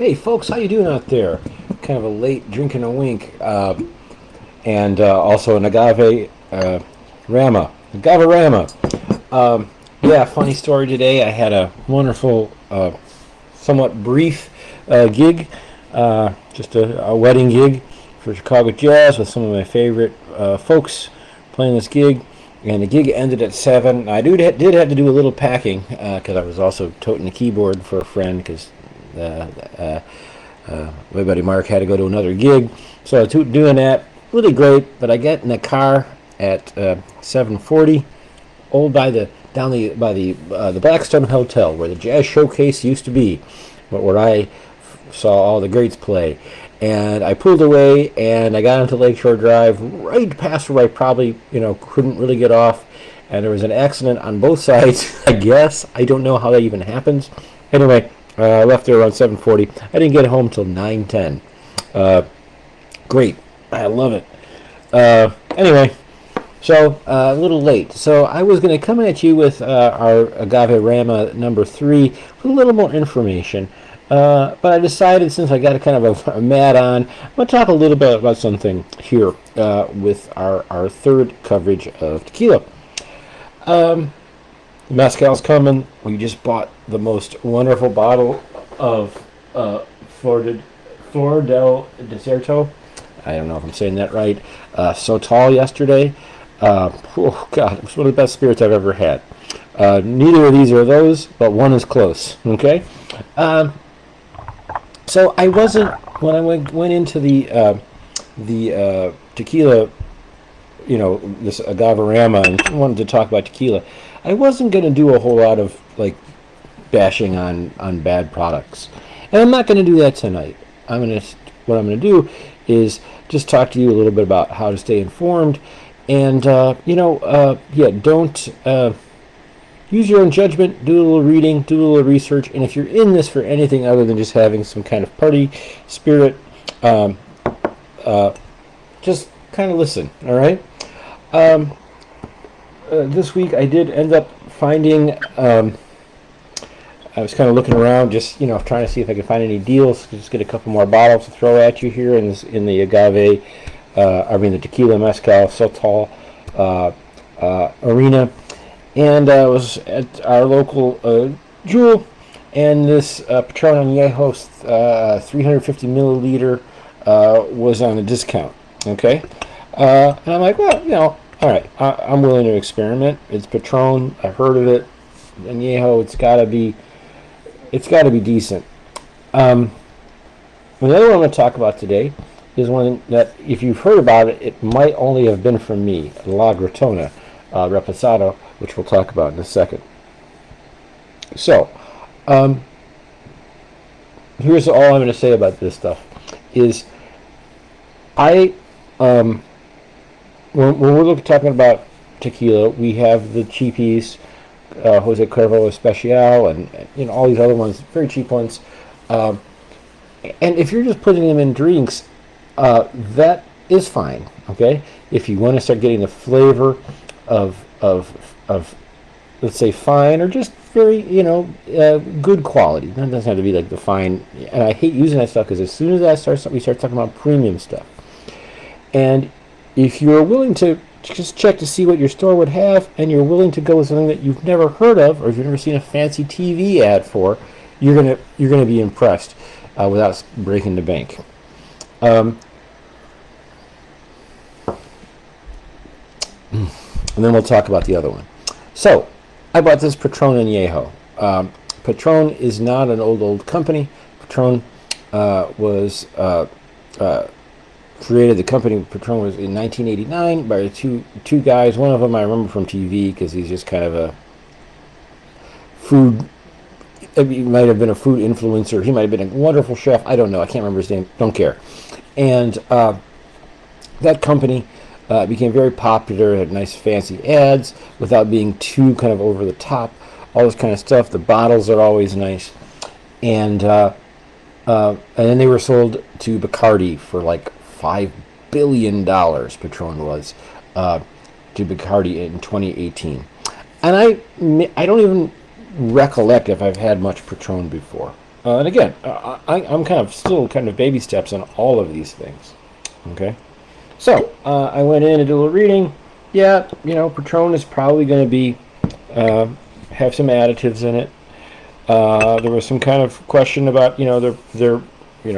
Hey folks, how you doing out there? Kind of a late drinking a wink, and also an rama, AGAVARAMA. Yeah, funny story today. I had a wonderful, somewhat brief gig, just a wedding gig for Chicago Jazz with some of my favorite folks playing this gig. And the gig ended at 7. I did have to do a little packing because I was also toting the keyboard for a friend because my buddy Mark had to go to another gig. So I was doing that. Really great. But I get in the car at 7:40, by the Blackstone Hotel where the Jazz Showcase used to be, but where I saw all the greats play. And I pulled away and I got onto Lakeshore Drive right past where I probably, couldn't really get off. And there was an accident on both sides, I guess. I don't know how that even happens. Anyway, I left there around 7:40. I didn't get home till 9:10. Great. I love it. Anyway, so a little late. So I was going to come at you with our AGAVARAMA number 3 with a little more information. But I decided, since I got a kind of a mat on, I'm going to talk a little bit about something here with our third coverage of tequila. The mezcal's coming. We just bought the most wonderful bottle of Flor del Desierto. I don't know if I'm saying that right. So tall yesterday. Oh God, it was one of the best spirits I've ever had. Neither of these are those, but one is close. Okay. So I wasn't, when I went into the tequila, this AGAVARAMA, and wanted to talk about tequila, I wasn't going to do a whole lot of bashing on bad products, and I'm not going to do that tonight. What I'm going to do is just talk to you a little bit about how to stay informed, and don't. Use your own judgment, do a little reading, do a little research, and if you're in this for anything other than just having some kind of party spirit, just kind of listen, all right? This week I did end up finding, I was kind of looking around, just, trying to see if I could find any deals, just get a couple more bottles to throw at you here in the the tequila mezcal Sotal arena. And I was at our local Jewel, and this Patron Añejo 350 milliliter was on a discount. Okay, and I'm like, well, all right, I'm willing to experiment. It's Patron. I've heard of it. Añejo. It's got to be decent. The other one I'm going to talk about today is one that, if you've heard about it, it might only have been from me, La Gritona Reposado, which we'll talk about in a second. So, here's all I'm going to say about this stuff. Is when we're talking about tequila, we have the cheapies, Jose Cuervo Especial, and all these other ones, very cheap ones. And if you're just putting them in drinks, that is fine. Okay, if you want to start getting the flavor of let's say fine or just very good quality. That doesn't have to be like the fine. And I hate using that stuff because as soon as we start talking about premium stuff. And if you're willing to just check to see what your store would have, and you're willing to go with something that you've never heard of or if you've never seen a fancy TV ad for, you're gonna be impressed without breaking the bank. And then we'll talk about the other one. So, I bought this Patron Añejo. Patron is not an old company. Patron was created. The company Patron was in 1989 by two guys. One of them I remember from TV because he's just kind of a food. He might have been a food influencer. He might have been a wonderful chef. I don't know. I can't remember his name. Don't care. And that company became very popular, had nice fancy ads without being too kind of over the top, all this kind of stuff. The bottles are always nice. And then they were sold to Bacardi for like $5 billion, Patron was, to Bacardi in 2018. And I don't even recollect if I've had much Patron before. And again, I'm kind of still kind of baby steps on all of these things. Okay, so I went in and did a little reading. Yeah, Patron is probably going to be have some additives in it. There was some kind of question about their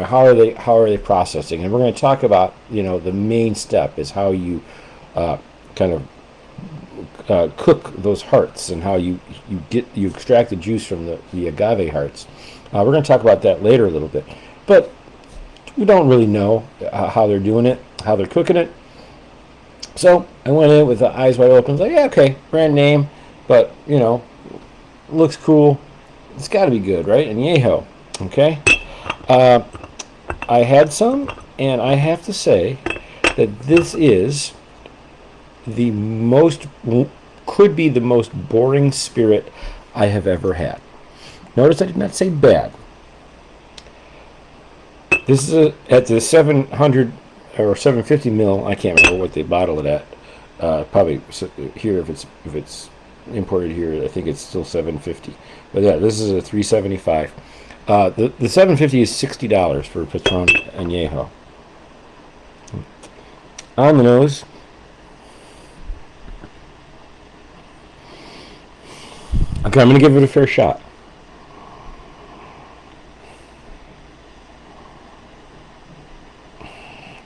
how are they processing, and we're going to talk about the main step is how you kind of cook those hearts and how you extract the juice from the agave hearts. We're going to talk about that later a little bit, but we don't really know how they're doing it, how they're cooking it. So I went in with the eyes wide open. I was like, yeah, okay, brand name, but looks cool. It's got to be good, right? Añejo, okay. I had some, and I have to say that this is could be the most boring spirit I have ever had. Notice I did not say bad. This is at the 700 or 750 mil. I can't remember what they bottle it at. Probably here if it's imported here, I think it's still 750. But yeah, this is a 375. The 750 is $60 for Patron Añejo. On the nose. Okay, I'm going to give it a fair shot.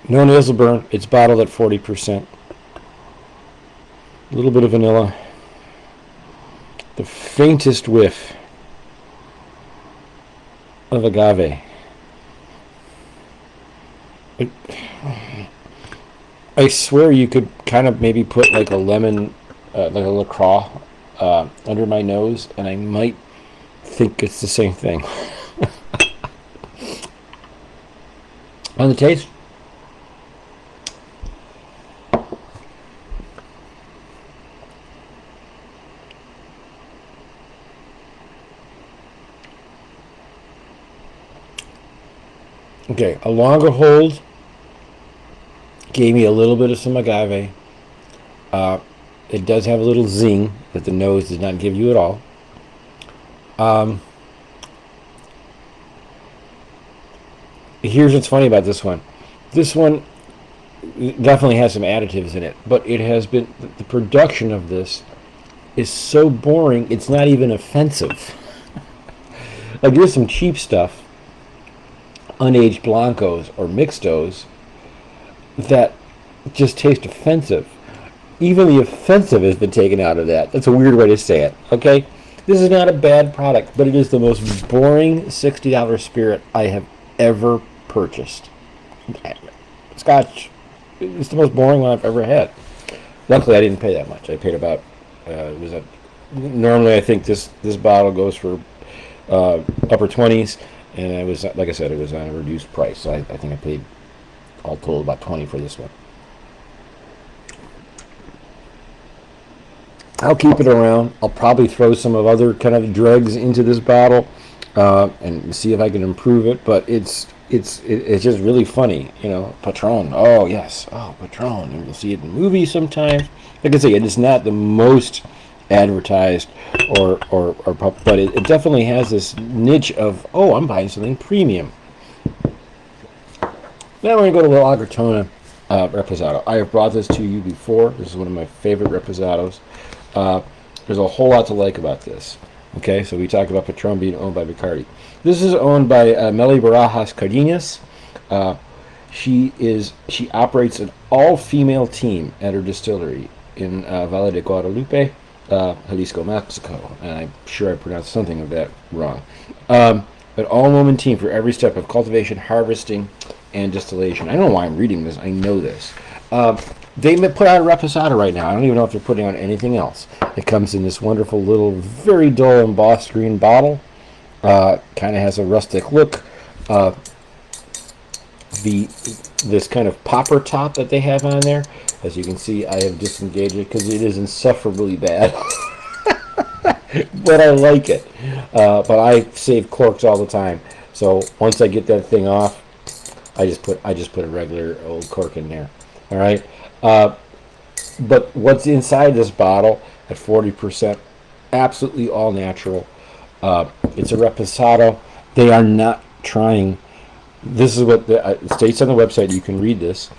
No nasal burn. It's bottled at 40%. A little bit of vanilla. The faintest whiff of agave. I swear you could kind of maybe put like a lemon, like a LaCroix, under my nose, and I might think it's the same thing. On the taste, okay, a longer hold gave me a little bit of some agave. It does have a little zing that the nose does not give you at all. Here's what's funny about this one. This one definitely has some additives in it, but it has been, the production of this is so boring, it's not even offensive. Like there's some cheap stuff, unaged blancos or mixtos, that just taste offensive. Even the offensive has been taken out of that. That's a weird way to say it, okay? This is not a bad product, but it is the most boring $60 spirit I have ever purchased. Scotch, it's the most boring one I've ever had. Luckily, I didn't pay that much. I paid about, normally I think this bottle goes for upper 20s, and it was, like I said, it was on a reduced price. So I think I paid all told about 20 for this one. I'll keep it around. I'll probably throw some of other kind of dregs into this bottle and see if I can improve it. But it's just really funny, Patron. Oh yes, oh Patron. And you'll see it in movies sometimes. Like I say, it is not the most advertised but it definitely has this niche of, oh, I'm buying something premium. Now we're going to go to La Gritona Reposado. I have brought this to you before. This is one of my favorite Reposados. There's a whole lot to like about this. Okay, so we talked about Patron being owned by Bacardi. This is owned by Meli Barajas Cardenas. She operates an all-female team at her distillery in Valle de Guadalupe, Jalisco, Mexico. And I'm sure I pronounced something of that wrong. An all-woman team for every step of cultivation, harvesting, and distillation. I don't know why I'm reading this. I know this. They put out a Reposado right now. I don't even know if they're putting out anything else. It comes in this wonderful little, very dull embossed green bottle. Kind of has a rustic look. This kind of popper top that they have on there. As you can see, I have disengaged it because it is insufferably bad. But I like it. But I save corks all the time. So once I get that thing off, I just put a regular old cork in there. All right. But what's inside this bottle at 40%, absolutely all natural. It's a Reposado. They are not trying. This is what it states on the website. You can read this.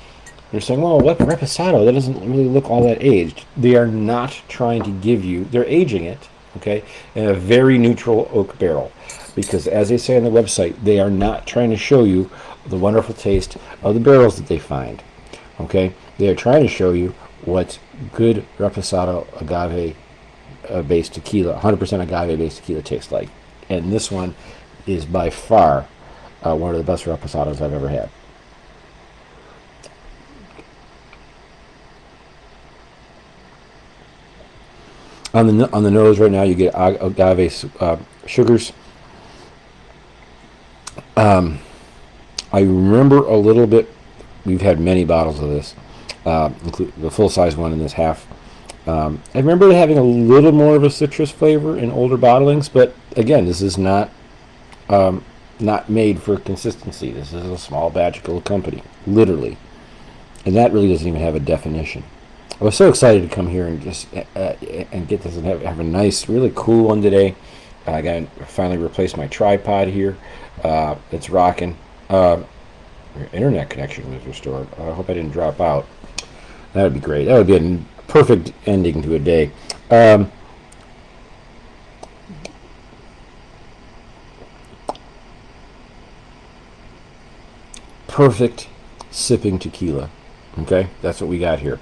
They're saying, well, what Reposado? That doesn't really look all that aged. They are not trying to give you, they're aging it, okay, in a very neutral oak barrel. Because as they say on the website, they are not trying to show you the wonderful taste of the barrels that they find, okay? They are trying to show you what good Reposado agave-based tequila, 100% agave-based tequila tastes like. And this one is by far one of the best Reposados I've ever had. On the nose right now, you get agave sugars. I remember a little bit. We've had many bottles of this, including the full-size one in this half. I remember it having a little more of a citrus flavor in older bottlings, but again, this is not made for consistency. This is a small batch little company, literally, and that really doesn't even have a definition. I was so excited to come here and just and get this and have a nice, really cool one today. I got finally replaced my tripod here. It's rocking. Your internet connection was restored. I hope I didn't drop out. That would be great. That would be a perfect ending to a day. Perfect sipping tequila. Okay, that's what we got here.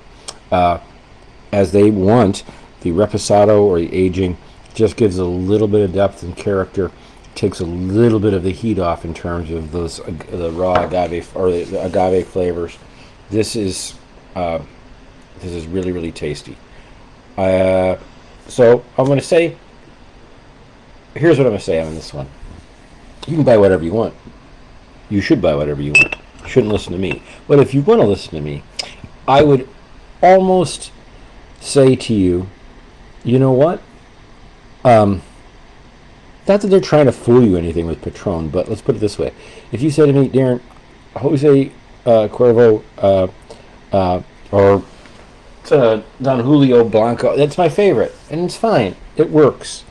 As they want, the Reposado or the aging just gives a little bit of depth and character, takes a little bit of the heat off in terms of those the raw agave or the agave flavors. This is really, really tasty. So I'm going to say, here's what I'm going to say on this one. You can buy whatever you want. You should buy whatever you want. You shouldn't listen to me. But if you want to listen to me, I would almost say to you, you know what? Not that they're trying to fool you anything with Patron, but let's put it this way. If you say to me, Darren, Jose Cuervo or Don Julio Blanco, that's my favorite, and it's fine. It works.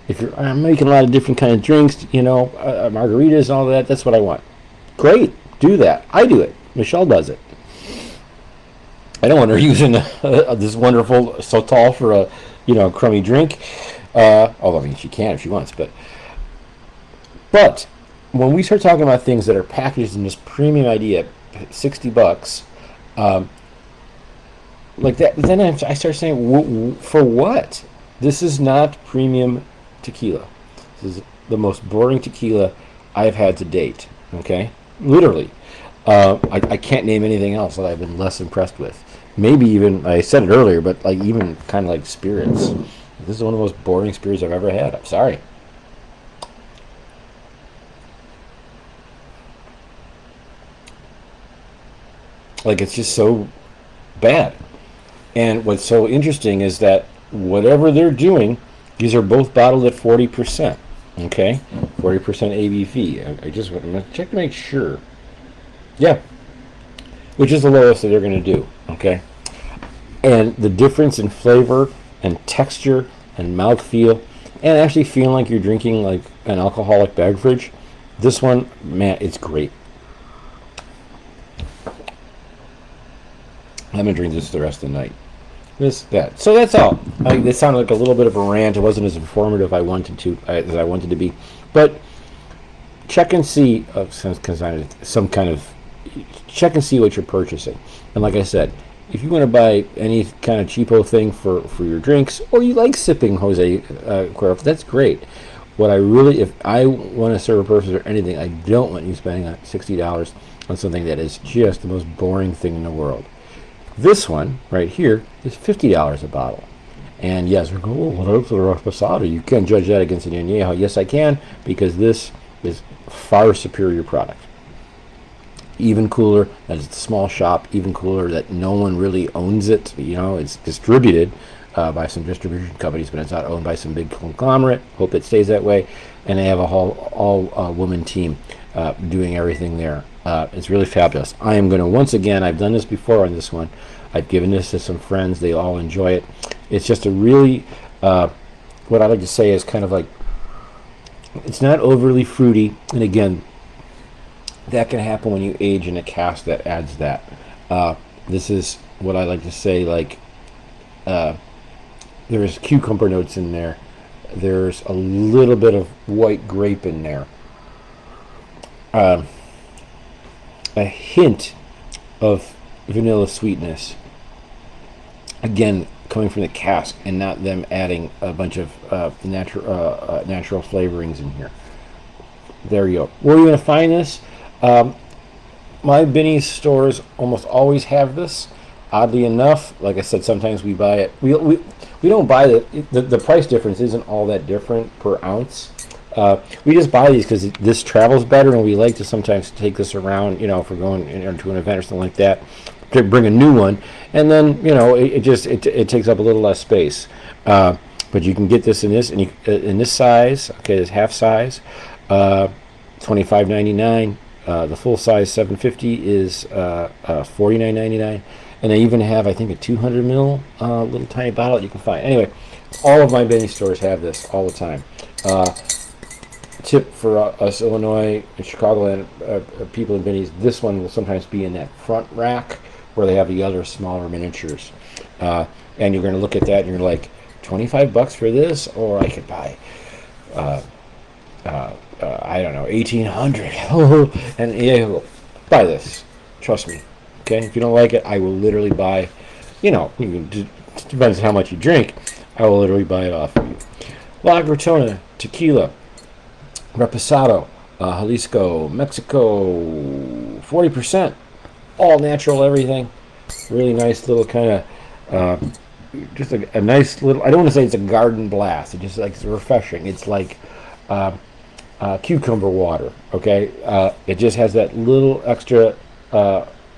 If I'm making a lot of different kind of drinks, you know, margaritas and all that, that's what I want. Great, do that. I do it. Michelle does it. I don't want her using this wonderful Sotal for a, crummy drink. Although I mean she can if she wants, but when we start talking about things that are packaged in this premium idea, $60, like that, then I start saying, for what? This is not premium tequila. This is the most boring tequila I've had to date. Okay, literally. I can't name anything else that I've been less impressed with. Maybe even, I said it earlier, but like even kind of like spirits. This is one of the most boring spirits I've ever had. I'm sorry. Like, it's just so bad. And what's so interesting is that whatever they're doing, these are both bottled at 40%. Okay? 40% ABV. I just want to check to make sure. Yeah. Which is the lowest that they're going to do. Okay? And the difference in flavor and texture and mouthfeel and actually feeling like you're drinking like an alcoholic beverage, this one, man, it's great. I'm going to drink this the rest of the night. That. So that's all. This sounded like a little bit of a rant. It wasn't as informative as I wanted to be. But check and see check and see what you're purchasing. And like I said, if you want to buy any kind of cheapo thing for your drinks, or you like sipping Jose Cuervo, that's great. If I want to serve a person or anything, I don't want you spending $60 on something that is just the most boring thing in the world. This one right here is $50 a bottle. And yes, we're going, what else is a Reposado? You can't judge that against an Añejo. Yes, I can, because this is a far superior product. Even cooler, that it's a small shop, even cooler that no one really owns it. It's distributed by some distribution companies, but it's not owned by some big conglomerate. Hope it stays that way. And they have a all-woman team doing everything there. It's really fabulous. I am going to, once again, I've done this before on this one. I've given this to some friends. They all enjoy it. It's just a really, what I like to say is kind of like It's not overly fruity, and again, that can happen when you age in a cask that adds that. This is what I like to say, like, there's cucumber notes in there. There's a little bit of white grape in there. A hint of vanilla sweetness. Again, coming from the cask and not them adding a bunch of natural flavorings in here. There you go. Where are you going to find this? My Benny's stores almost always have this. Oddly enough, like I said, sometimes we buy it. We don't buy the price difference isn't all that different per ounce. We just buy these because this travels better, and we like to sometimes take this around, if we're going to an event or something like that, to bring a new one, and then it takes up a little less space. But you can get this in this size. Okay, this half size, $25.99. The full size 750 is $49.99. And they even have, I think, a 200 ml little tiny bottle that you can find. Anyway, all of my Benny stores have this all the time. Tip for us Illinois and Chicagoland people in Benny's, this one will sometimes be in that front rack where they have the other smaller miniatures. And you're going to look at that and you're like, $25 for this? Or I could buy, I don't know, 1,800. And yeah, buy this. Trust me. Okay, if you don't like it, I will literally buy, depends on how much you drink, I will literally buy it off of you. La Gritona Tequila, Reposado, Jalisco, Mexico, 40%, all natural everything. Really nice little kind of, just a nice little, I don't want to say it's a garden blast, it's just like it's refreshing. It's like cucumber water, okay? It just has that little extra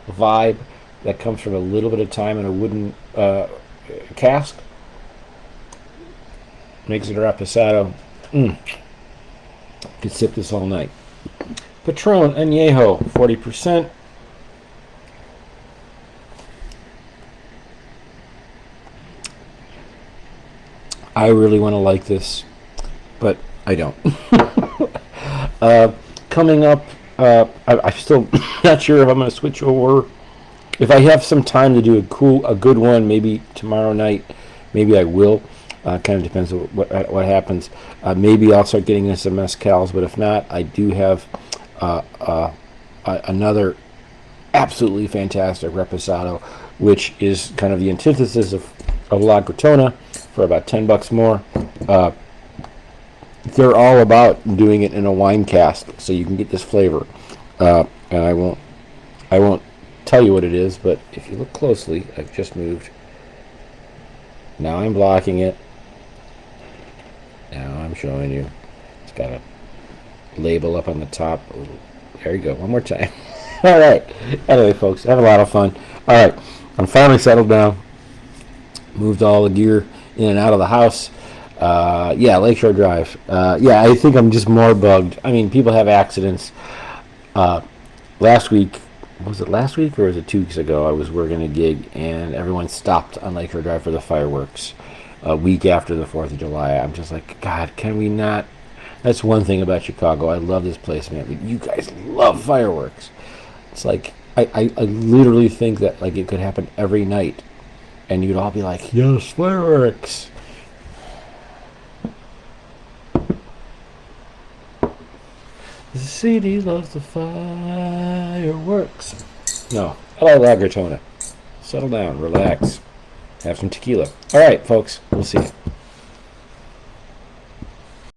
vibe that comes from a little bit of time in a wooden cask. Makes it a reposado. Could sip this all night. Patron Añejo, 40%. I really want to like this, but I don't. Coming up, I'm still not sure if I'm going to switch over. If I have some time to do a good one, maybe tomorrow night, maybe I will. Kind of depends on what happens. Maybe I'll start getting into some mezcals, but if not, I do have another absolutely fantastic reposado, which is kind of the antithesis of La Gritona for about $10 more. They're all about doing it in a wine cask, so you can get this flavor. And I won't tell you what it is, but if you look closely, I've just moved. Now I'm blocking it. Now I'm showing you. It's got a label up on the top. There you go. One more time. All right. Anyway, folks, have a lot of fun. All right. I'm finally settled down. Moved all the gear in and out of the house. Yeah, Lakeshore Drive. Yeah, I think I'm just more bugged. I mean, people have accidents. Last week, was it last week or was it 2 weeks ago? I was working a gig and everyone stopped on Lakeshore Drive for the fireworks a week after the 4th of July. I'm just like, God, can we not? That's one thing about Chicago. I love this place, man. But you guys love fireworks. It's like, I literally think that like it could happen every night. And you'd all be like, yes, fireworks. The city loves the fireworks. No, I like La Gritona. Settle down, relax, have some tequila. All right, folks, we'll see you.